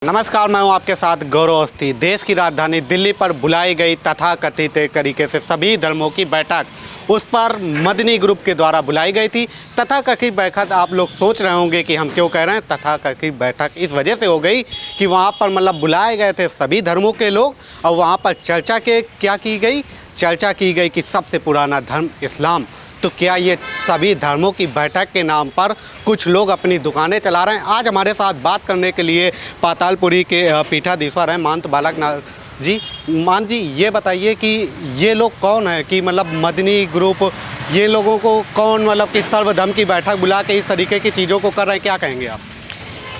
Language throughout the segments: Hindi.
नमस्कार, मैं हूं आपके साथ गौरव अवस्थी। देश की राजधानी दिल्ली पर बुलाई गई तथाकथित तरीके से सभी धर्मों की बैठक, उस पर मदनी ग्रुप के द्वारा बुलाई गई थी। तथाकथित बैठक आप लोग सोच रहे होंगे कि हम क्यों कह रहे हैं तथाकथित बैठक, इस वजह से हो गई कि वहां पर बुलाए गए थे सभी धर्मों के लोग और वहां पर चर्चा की गई कि सबसे पुराना धर्म इस्लाम। तो क्या ये सभी धर्मों की बैठक के नाम पर कुछ लोग अपनी दुकानें चला रहे हैं? आज हमारे साथ बात करने के लिए पातालपुरी के पीठाधीश्वर हैं महंत बालकनाथ जी। मान जी, ये बताइए कि ये लोग कौन है कि मदनी ग्रुप, ये लोगों को कौन कि सर्वधर्म की बैठक बुला के इस तरीके की चीज़ों को कर रहे हैं, क्या कहेंगे आप?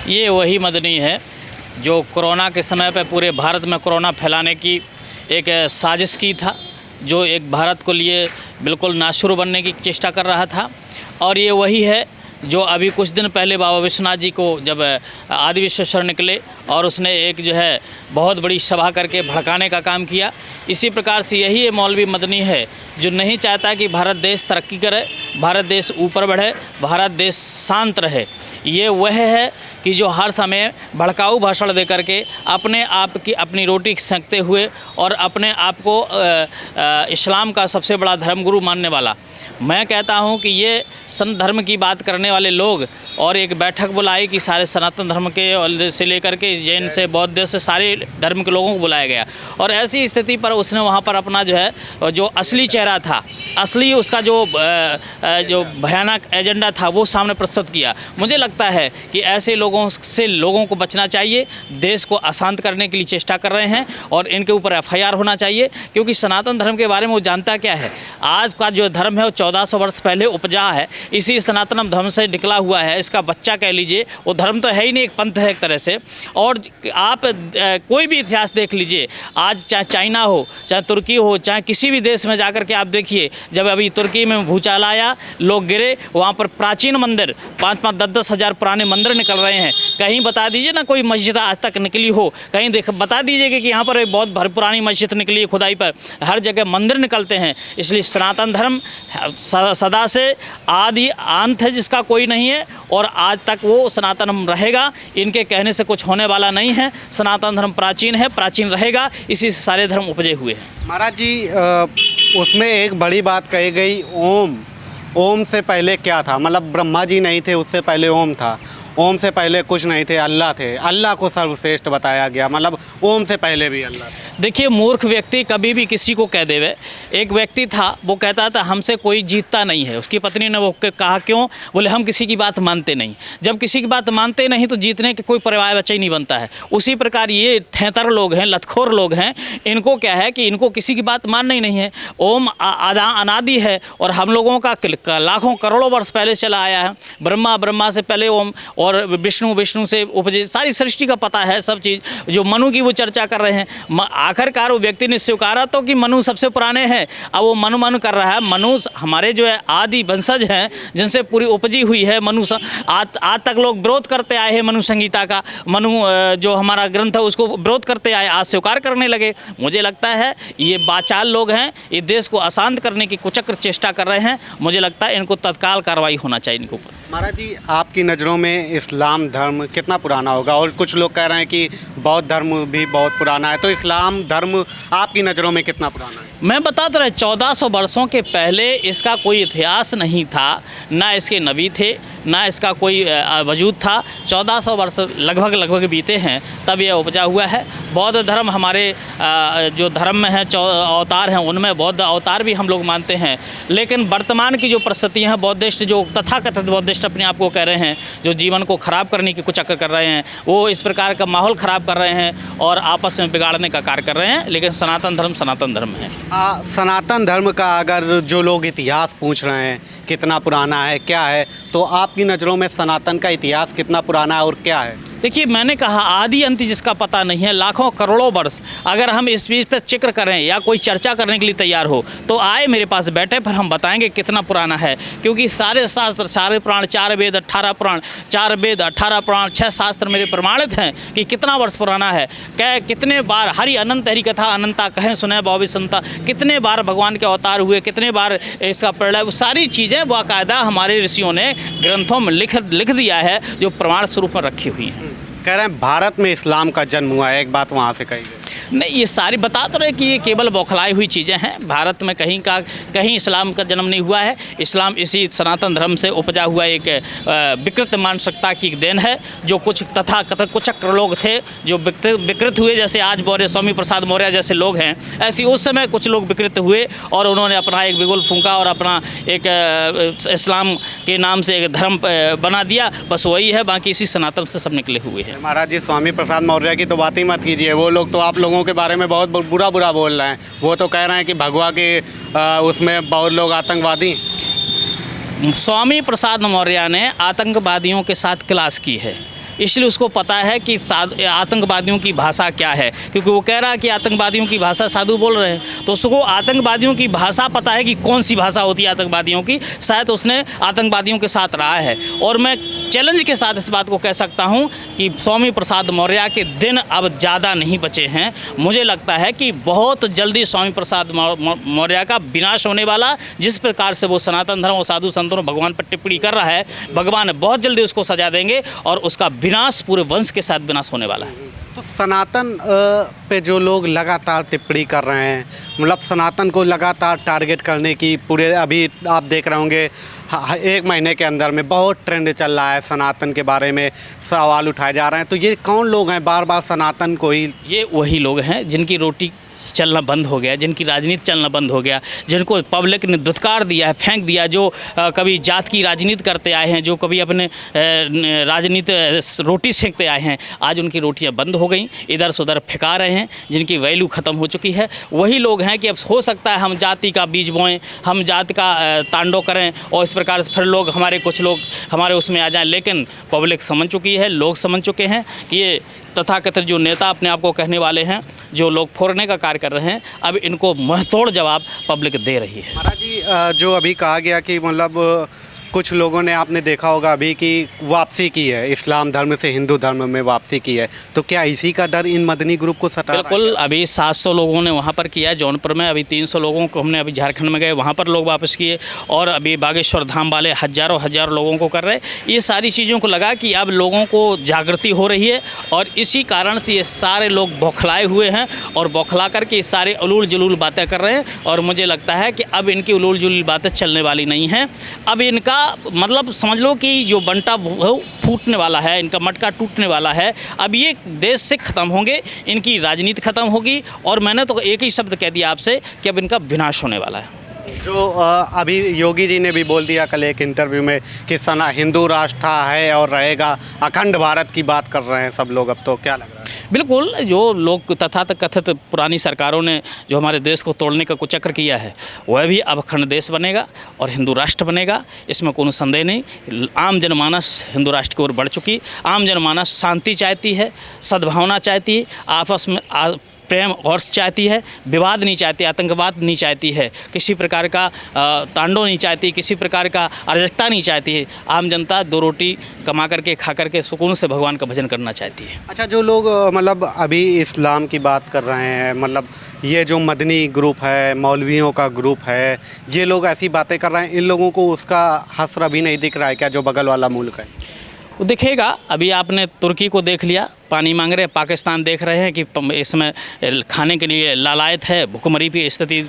ये वही मदनी है जो कोरोना के समय पर पूरे भारत में कोरोना फैलाने की एक साजिश की था, जो एक भारत को लिए बिल्कुल नाशुर बनने की चेष्टा कर रहा था। और ये वही है जो अभी कुछ दिन पहले बाबा विश्वनाथ जी को जब आदि विश्वेश्वर निकले और उसने एक जो है बहुत बड़ी सभा करके भड़काने का काम किया। इसी प्रकार से यही ये मौलवी मदनी है जो नहीं चाहता कि भारत देश तरक्की करे, भारत देश ऊपर बढ़े, भारत देश शांत रहे। ये वह है कि जो हर समय भड़काऊ भाषण दे करके अपने आप की अपनी रोटी सेंकते हुए और अपने आप को इस्लाम का सबसे बड़ा धर्मगुरु मानने वाला। मैं कहता हूं कि ये सन धर्म की बात करने वाले लोग और एक बैठक बुलाई कि सारे सनातन धर्म के से लेकर के जैन से बौद्ध से सारे धर्म के लोगों को बुलाया गया। और ऐसी स्थिति पर उसने वहाँ पर अपना जो है जो असली चेहरा था, असली उसका जो भयानक एजेंडा था वो सामने प्रस्तुत किया। मुझे लगता है कि ऐसे लोगों से लोगों को बचना चाहिए। देश को अशांत करने के लिए चेष्टा कर रहे हैं और इनके ऊपर FIR होना चाहिए, क्योंकि सनातन धर्म के बारे में वो जानता क्या है। आज का जो धर्म है वो 1400 वर्ष पहले उपजा है, इसी सनातन धर्म से निकला हुआ है। इसका बच्चा कह लीजिए, वो धर्म तो है ही नहीं, एक पंथ है एक तरह से। और आप कोई भी इतिहास देख लीजिए, आज चाहे चाइना हो, चाहे तुर्की हो, चाहे किसी भी देश में जाकर के आप देखिए, जब अभी तुर्की में भूचाल आया, लोग गिरे, वहाँ पर प्राचीन मंदिर 5-5, 10-10 हज़ार पुराने मंदिर निकल रहे हैं। कहीं बता दीजिए ना कोई मस्जिद आज तक निकली हो, कहीं बता दीजिए कि यहाँ पर एक बहुत पुरानी मस्जिद निकली है खुदाई पर। हर जगह मंदिर निकलते हैं। इसलिए सनातन धर्म सदा से आदि अंत है जिसका कोई नहीं है, और आज तक वो सनातन धर्म रहेगा। इनके कहने से कुछ होने वाला नहीं है। सनातन धर्म प्राचीन है, प्राचीन रहेगा, इसी से सारे धर्म उपजे हुए हैं। महाराज जी, उसमें एक बड़ी बात कही गई, ओम से पहले क्या था? ब्रह्मा जी नहीं थे, उससे पहले ओम था। ओम से पहले कुछ नहीं थे, अल्लाह थे। अल्लाह को सर्वश्रेष्ठ बताया गया, ओम से पहले भी अल्लाह था। देखिए, मूर्ख व्यक्ति कभी भी किसी को कह देवे। एक व्यक्ति था, वो कहता था हमसे कोई जीतता नहीं है। उसकी पत्नी ने वो कहा क्यों? बोले हम किसी की बात मानते नहीं। जब किसी की बात मानते नहीं तो जीतने के कोई पर्याय बच्चा ही नहीं बनता है। उसी प्रकार ये थेतर लोग हैं, लतखोर लोग हैं, इनको क्या है कि इनको किसी की बात मानना ही नहीं है। ओम अनादि है और हम लोगों का लाखों करोड़ों वर्ष पहले चला आया है। ब्रह्मा से पहले ओम, और विष्णु से उपजे, सारी सृष्टि का पता है सब चीज़। जो मनु की वो चर्चा कर रहे हैं, आखिरकार वो व्यक्ति ने स्वीकारा तो कि मनु सबसे पुराने हैं। अब वो मनु कर रहा है। मनु हमारे जो है आदि वंशज हैं, जिनसे पूरी उपजी हुई है। आज तक लोग विरोध करते आए हैं मनु संहिता का। मनु जो हमारा ग्रंथ है उसको विरोध करते आए, आज स्वीकार करने लगे। मुझे लगता है ये बाचाल लोग हैं, ये देश को अशांत करने की कुचक्र चेष्टा कर रहे हैं। मुझे लगता है इनको तत्काल कार्रवाई होना चाहिए इनके ऊपर। महाराज जी, आपकी नज़रों में इस्लाम धर्म कितना पुराना होगा? और कुछ लोग कह रहे हैं कि बौद्ध धर्म भी बहुत पुराना है, तो इस्लाम धर्म आपकी नज़रों में कितना पुराना है? मैं बताता रहा, 1400 वर्षों के पहले इसका कोई इतिहास नहीं था, ना इसके नबी थे, ना इसका कोई वजूद था। 1400 वर्ष लगभग बीते हैं तब यह उपजा हुआ है। बौद्ध धर्म हमारे जो धर्म में है अवतार हैं, उनमें बौद्ध अवतार भी हम लोग मानते हैं। लेकिन वर्तमान की जो परिस्थितियाँ हैं, बौद्धिस्ट जो तथाकथित बौद्धिस्ट अपने आप को कह रहे हैं, जो जीवन को ख़राब करने की कुचक्र कर रहे हैं, वो इस प्रकार का माहौल ख़राब कर रहे हैं और आपस में बिगाड़ने का कार्य कर रहे हैं। लेकिन सनातन धर्म है। सनातन धर्म का अगर जो लोग इतिहास पूछ रहे हैं कितना पुराना है, क्या है, तो आपकी नज़रों में सनातन का इतिहास कितना पुराना है और क्या है? देखिए, मैंने कहा आदि अंत जिसका पता नहीं है, लाखों करोड़ों वर्ष। अगर हम इस चीज़ पर जिक्र करें या कोई चर्चा करने के लिए तैयार हो तो आए मेरे पास बैठे, पर हम बताएंगे कितना पुराना है। क्योंकि सारे शास्त्र, सारे पुराण, 4 वेद 18 पुराण, 4 वेद 18 पुराण, 6 शास्त्र मेरे प्रमाणित हैं कि कितना वर्ष पुराना है। कितने बार हरि अनंत हरि कथा अनंता कहें सुने बाबी संता, कितने बार भगवान के अवतार हुए, कितने बार इसका प्रलय, वो सारी चीज़ें बाकायदा हमारे ऋषियों ने ग्रंथों में लिख दिया है, जो प्रमाण स्वरूप में रखी हुई हैं। कह रहे हैं भारत में इस्लाम का जन्म हुआ है, एक बात वहाँ से कही गई। नहीं, ये सारी बता तो रहे कि ये केवल बौखलाई हुई चीज़ें हैं। भारत में कहीं इस्लाम का जन्म नहीं हुआ है। इस्लाम इसी सनातन धर्म से उपजा हुआ एक विकृत मानसिकता की एक देन है, जो कुछ तथाकथित कुचक्र लोग थे जो विकृत हुए, जैसे आज स्वामी प्रसाद मौर्य जैसे लोग हैं, ऐसे उस समय कुछ लोग विकृत हुए और उन्होंने अपना एक बिगुल फूंका और अपना एक इस्लाम के नाम से एक धर्म बना दिया। बस वही है, बाकी इसी सनातन से सब निकले हुए हैं। महाराज जी, स्वामी प्रसाद मौर्य की तो बात ही मत कीजिए, वो लोग तो आप लोगों के बारे में बहुत बुरा बोल रहे हैं। वो तो कह रहे हैं कि भगवा के उसमें बहुत लोग आतंकवादी। स्वामी प्रसाद मौर्य ने आतंकवादियों के साथ क्लास की है, इसलिए उसको पता है कि आतंकवादियों की भाषा क्या है, क्योंकि वो कह रहा है कि आतंकवादियों की भाषा साधु बोल रहे हैं, तो उसको आतंकवादियों की भाषा पता है कि कौन सी भाषा होती है आतंकवादियों की। शायद उसने आतंकवादियों के साथ रहा है। और मैं चैलेंज के साथ इस बात को कह सकता हूं कि स्वामी प्रसाद मौर्य के दिन अब ज़्यादा नहीं बचे हैं। मुझे लगता है कि बहुत जल्दी स्वामी प्रसाद मौर्य का विनाश होने वाला। जिस प्रकार से वो सनातन धर्म और साधु संतों भगवान पर टिप्पणी कर रहा है, भगवान बहुत जल्दी उसको सजा देंगे और उसका विनाश पूरे वंश के साथ विनाश होने वाला है। तो सनातन पे जो लोग लगातार टिप्पणी कर रहे हैं, मतलब सनातन को लगातार टारगेट करने की पूरे, अभी आप देख रहे होंगे एक महीने के अंदर में बहुत ट्रेंड चल रहा है, सनातन के बारे में सवाल उठाए जा रहे हैं। तो ये कौन लोग हैं बार बार सनातन को ही? ये वही लोग हैं जिनकी रोटी चलना बंद हो गया, जिनकी राजनीति चलना बंद हो गया, जिनको पब्लिक ने दुत्कार दिया है, फेंक दिया, जो कभी जात की राजनीति करते आए हैं, जो कभी अपने राजनीति रोटी सेंकते आए हैं, आज उनकी रोटियां बंद हो गई, इधर से उधर फेंका रहे हैं, जिनकी वैल्यू ख़त्म हो चुकी है। वही लोग हैं कि अब हो सकता है हम जाति का बीज बोएं, हम जाति का तांडव करें और इस प्रकार से फिर लोग कुछ लोग हमारे उसमें आ जाएं। लेकिन पब्लिक समझ चुकी है, लोग समझ चुके हैं कि ये तथाकथित जो नेता अपने आप को कहने वाले हैं, जो लोग फोड़ने का कार्य कर रहे हैं, अब इनको मुंहतोड़ जवाब पब्लिक दे रही है। महाराज जी, जो अभी कहा गया कि मतलब कुछ लोगों ने, आपने देखा होगा अभी कि वापसी की है, इस्लाम धर्म से हिंदू धर्म में वापसी की है, तो क्या इसी का डर इन मदनी ग्रुप को सता रहा है? बिल्कुल, अभी 700 लोगों ने वहाँ पर किया जौनपुर में, अभी 300 लोगों को हमने अभी झारखंड में गए वहाँ पर लोग वापस किए, और अभी बागेश्वर धाम वाले हज़ारों लोगों को कर रहे। ये सारी चीज़ों को लगा कि अब लोगों को जागृति हो रही है और इसी कारण से ये सारे लोग बौखलाए हुए हैं और बौखला करके ये सारे उलूल जुलूल बातें कर रहे हैं। और मुझे लगता है कि अब इनकी उलूल जुलूल बातें चलने वाली नहीं हैं। अब इनका मतलब समझ लो कि जो बंटा फूटने वाला है, इनका मटका टूटने वाला है। अब ये देश से ख़त्म होंगे, इनकी राजनीति ख़त्म होगी और मैंने तो एक ही शब्द कह दिया आपसे कि अब इनका विनाश होने वाला है। जो अभी योगी जी ने भी बोल दिया कल एक इंटरव्यू में कि सना हिंदू राष्ट्र है और रहेगा, अखंड भारत की बात कर रहे हैं सब लोग, अब तो क्या लग रहा है? बिल्कुल, जो लोग तथाकथित पुरानी सरकारों ने जो हमारे देश को तोड़ने का कुचक्र किया है, वह भी अब अखंड देश बनेगा और हिंदू राष्ट्र बनेगा, इसमें कोई संदेह नहीं। आम जनमानस हिंदू राष्ट्र की ओर बढ़ चुकी। आम जनमानस शांति चाहती है, सद्भावना चाहती है, आपस में प्रेम और चाहती है, विवाद नहीं चाहती, आतंकवाद नहीं चाहती है, किसी प्रकार का तांडव नहीं चाहती, किसी प्रकार का अराजकता नहीं चाहती है। आम जनता 2 रोटी कमा करके खा करके सुकून से भगवान का भजन करना चाहती है। अच्छा, जो लोग मतलब अभी इस्लाम की बात कर रहे हैं, मतलब ये जो मदनी ग्रुप है, मौलवियों का ग्रुप है, ये लोग ऐसी बातें कर रहे हैं, इन लोगों को उसका हसर अभी नहीं दिख रहा है क्या, जो बगल वाला मुल्क है? वो दिखेगा। अभी आपने तुर्की को देख लिया, पानी मांग रहे हैं, पाकिस्तान देख रहे हैं कि इसमें खाने के लिए लालायत है, भुखमरी की स्थिति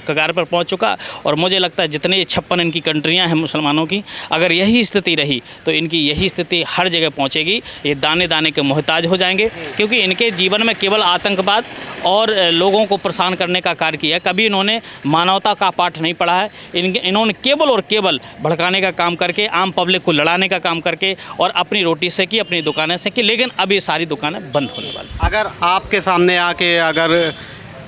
कगार पर पहुंच चुका। और मुझे लगता है जितने 56 इनकी कंट्रियां हैं मुसलमानों की, अगर यही स्थिति रही तो इनकी यही स्थिति हर जगह पहुंचेगी। ये दाने दाने के मोहताज हो जाएंगे, क्योंकि इनके जीवन में केवल आतंकवाद और लोगों को परेशान करने का कार्य किया। कभी इन्होंने मानवता का पाठ नहीं पढ़ा है। इन्होंने केवल और केवल भड़काने का काम करके, आम पब्लिक को लड़ाने का काम करके और अपनी रोटी से की, अपनी दुकानें से की। लेकिन अब ये सारी दुकानें बंद होने वाली। अगर आपके सामने आके अगर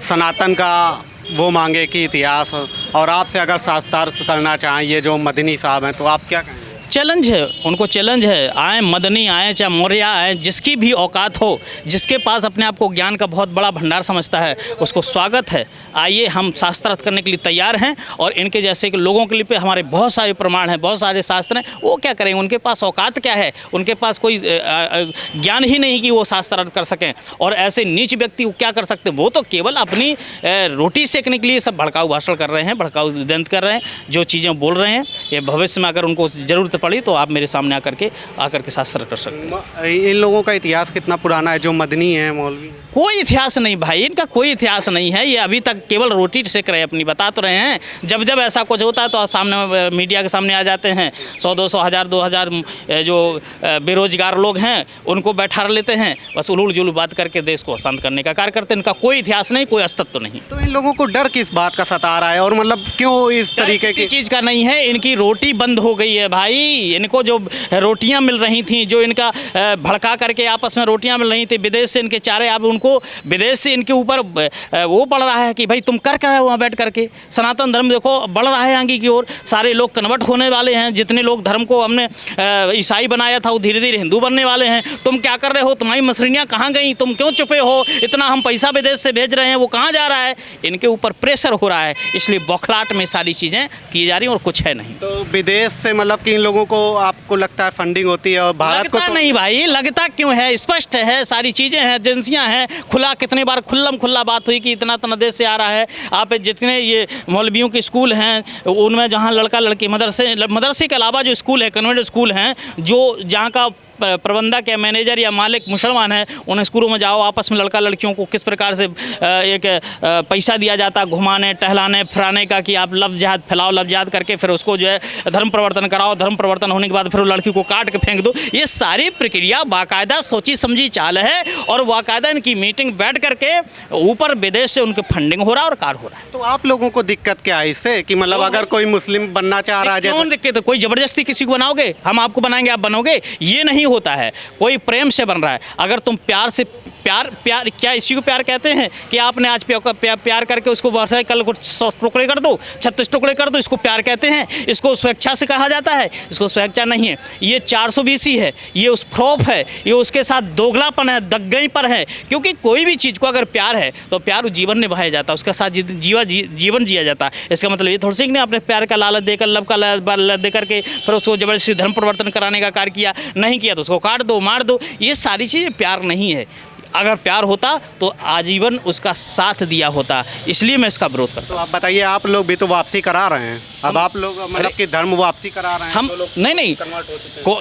सनातन का वो मांगे कि इतिहास, और आपसे अगर शास्त्रार्थ करना चाहें ये जो मदनी साहब हैं, तो आप क्या कहेंगे? चैलेंज है, उनको चैलेंज है। आए मदनी आए चाहे मौर्य आए, जिसकी भी औकात हो, जिसके पास अपने आप को ज्ञान का बहुत बड़ा भंडार समझता है, उसको स्वागत है। आइए, हम शास्त्रार्थ करने के लिए तैयार हैं। और इनके जैसे कि लोगों के लिए पे हमारे बहुत सारे प्रमाण हैं, बहुत सारे शास्त्र हैं। वो क्या करेंगे? उनके पास औकात क्या है? उनके पास कोई ज्ञान ही नहीं कि वो शास्त्रार्थ कर सकें। और ऐसे नीच व्यक्ति वो क्या कर सकते? वो तो केवल अपनी रोटी सेकने के लिए सब भड़काऊ भाषण कर रहे हैं, भड़काऊ षड्यंत्र कर रहे हैं, जो चीज़ें बोल रहे हैं। ये भविष्य में अगर उनको ज़रूरत ज़रूरत पड़ी तो आप मेरे सामने आकर के शास्त्र कर सकते हैं। इन लोगों का इतिहास कितना पुराना है जो मदनी है, मौलवी? कोई इतिहास नहीं भाई, इनका कोई इतिहास नहीं है। ये अभी तक केवल रोटी सेक रहे, अपनी बता तो रहे हैं। जब जब ऐसा कुछ होता है तो सामने मीडिया के सामने आ जाते हैं। 100-200 हज़ार 2000 जो बेरोजगार लोग हैं उनको बैठा लेते हैं, बस उलूल जुलूल बात करके देश को शांत करने का कार्य करते हैं। इनका कोई इतिहास नहीं, कोई अस्तित्व नहीं। तो इन लोगों को डर किस बात का सता रहा है और मतलब क्यों इस तरीके की चीज़ का नहीं है? इनकी रोटी बंद हो गई है भाई। इनको जो रोटियां मिल रही थी, जो इनका भड़का करके आपस में रोटियां मिल रही थी, विदेश से इनके चारे, अब उनको विदेश से इनके ऊपर वो पड़ रहा है कि भाई तुम कर रहे हो वहाँ बैठ करके। सनातन धर्म देखो बढ़ रहा है आगे की ओर, सारे लोग कन्वर्ट होने वाले हैं। जितने लोग धर्म को हमने ईसाई बनाया था वो धीरे धीरे हिंदू बनने वाले हैं। तुम क्या कर रहे हो? तुम्हारी मसरियाँ कहाँ गई? तुम क्यों छुपे हो? इतना हम पैसा विदेश से भेज रहे हैं, वो कहाँ जा रहा है? इनके ऊपर प्रेशर हो रहा है, इसलिए बौखलाहट में सारी चीज़ें की जा रही हैं और कुछ है नहीं। तो विदेश से मतलब कि इन लोगों को आपको लगता है फंडिंग होती है और भारत को लगता नहीं भाई, लगता क्यों है? स्पष्ट है, सारी चीज़ें हैं, एजेंसियां हैं, खुला कितने बार खुल्ला बात हुई कि इतना इतना देश से आ रहा है। आप जितने ये मौलवियों के स्कूल हैं उनमें जहाँ लड़का लड़की मदरसे के अलावा जो स्कूल है, कन्वेंट स्कूल हैं, जो जहाँ का प्रबंधक या मैनेजर या मालिक मुसलमान है, उन स्कूलों में जाओ, आपस में लड़का लड़कियों को किस प्रकार से एक पैसा दिया जाता है घुमाने टहलाने फिराने का कि आप लव जिहाद फैलाओ, लव जिहाद करके फिर उसको जो है धर्म परिवर्तन कराओ, धर्म परिवर्तन होने के बाद फिर वो लड़की को काट के फेंक दो। ये सारी प्रक्रिया बाकायदा सोची समझी चाल है और बाकायदा इनकी मीटिंग बैठ करके ऊपर विदेश से उनके फंडिंग हो रहा है और कार्य हो रहा है। तो आप लोगों को दिक्कत क्या है इससे कि मतलब अगर कोई मुस्लिम बनना चाह रहा है, क्यों दिक्कत? कोई जबरदस्ती किसी को बनाओगे? हम आपको बनाएंगे, आप बनोगे? ये नहीं होता है। कोई प्रेम से बन रहा है। अगर तुम प्यार से प्यार क्या इसी को प्यार कहते हैं कि आपने आज प्यार करके उसको वर्षा कल को 100 टुकड़े कर दो, 36 टुकड़े कर दो, इसको प्यार कहते हैं? इसको स्वेच्छा से कहा जाता है? इसको स्वेच्छा नहीं है, ये 420 है, ये उस फ्रॉप है, ये उसके साथ दोगलापन है, दग्गई पर है। क्योंकि कोई भी चीज़ को अगर प्यार है तो प्यार जीवन निभाया जाता है, उसके साथ जीवन जिया जाता है। इसका मतलब ये थोड़ी सी नहीं आपने प्यार का लालच देकर, लब का लालच देकर के फिर उसको जबरदस्ती धर्म परिवर्तन कराने का कार्य किया। नहीं किया तो उसको काट दो, मार दो। ये सारी चीज़ें प्यार नहीं है। अगर प्यार होता तो आजीवन उसका साथ दिया होता, इसलिए मैं इसका विरोध करता हूँ। तो आप बताइए, आप लोग भी तो वापसी करा रहे हैं, अब आप लोग मतलब कि धर्म वापसी करा रहे हैं। हम नहीं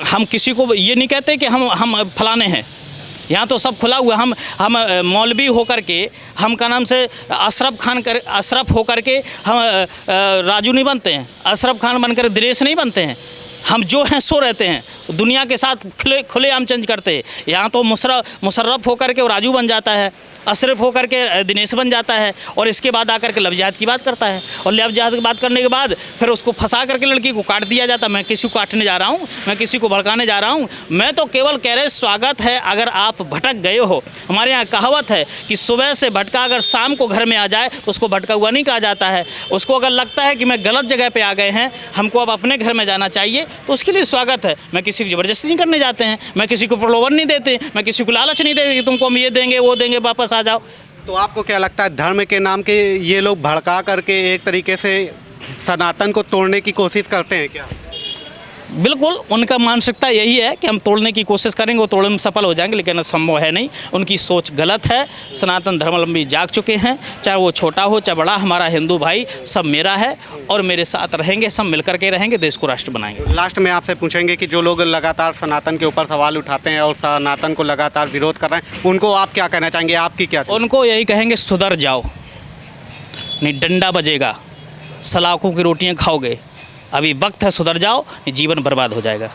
हम किसी को ये नहीं कहते कि हम फलाने हैं। यहाँ तो सब खुला हुआ। हम मौलवी होकर के, हम का नाम से अशरफ होकर के हम राजू नहीं बनते हैं, अशरफ खान बनकर दिनेश नहीं बनते हैं। हम जो हैं सो रहते हैं, दुनिया के साथ खुले आम चेंज करते हैं। यहाँ तो मुशर्रफ होकर के वो राजू बन जाता है, अशरफ होकर के दिनेश बन जाता है और इसके बाद आकर के लव जिहाद की बात करता है और लव जिहाद की बात करने के बाद फिर उसको फंसा करके लड़की को काट दिया जाता है। मैं किसी को काटने जा रहा हूँ, मैं किसी को भड़काने जा रहा हूँ? मैं तो केवल कह रहे स्वागत है अगर आप भटक गए हो। हमारे यहाँ कहावत है कि सुबह से भटका अगर शाम को घर में आ जाए तो उसको भटका हुआ नहीं कहा जाता है। उसको अगर लगता है कि मैं गलत जगह पर आ गए हैं, हमको अब अपने घर में जाना चाहिए, तो उसके लिए स्वागत है। मैं किसी को ज़बरदस्ती नहीं करने जाते हैं, मैं किसी को प्रलोभन नहीं देते, मैं किसी को लालच नहीं देते कि तुमको हम ये देंगे वो देंगे वापस आ जाओ। तो आपको क्या लगता है धर्म के नाम के ये लोग भड़का करके एक तरीके से सनातन को तोड़ने की कोशिश करते हैं क्या? बिल्कुल, उनका मानसिकता यही है कि हम तोड़ने की कोशिश करेंगे, वो तोड़ने में सफल हो जाएंगे, लेकिन संभव है नहीं। उनकी सोच गलत है। सनातन धर्मावलंबी जाग चुके हैं, चाहे वो छोटा हो चाहे बड़ा। हमारा हिंदू भाई सब मेरा है और मेरे साथ रहेंगे, सब मिलकर के रहेंगे, देश को राष्ट्र बनाएंगे। लास्ट में आपसे पूछेंगे कि जो लोग लगातार सनातन के ऊपर सवाल उठाते हैं और सनातन को लगातार विरोध कर रहे हैं, उनको आप क्या कहना चाहेंगे? आपकी क्या? उनको यही कहेंगे सुधर जाओ, नहीं डंडा बजेगा, सलाखों की रोटियाँ खाओगे। अभी वक्त है, सुधर जाओ, जीवन बर्बाद हो जाएगा।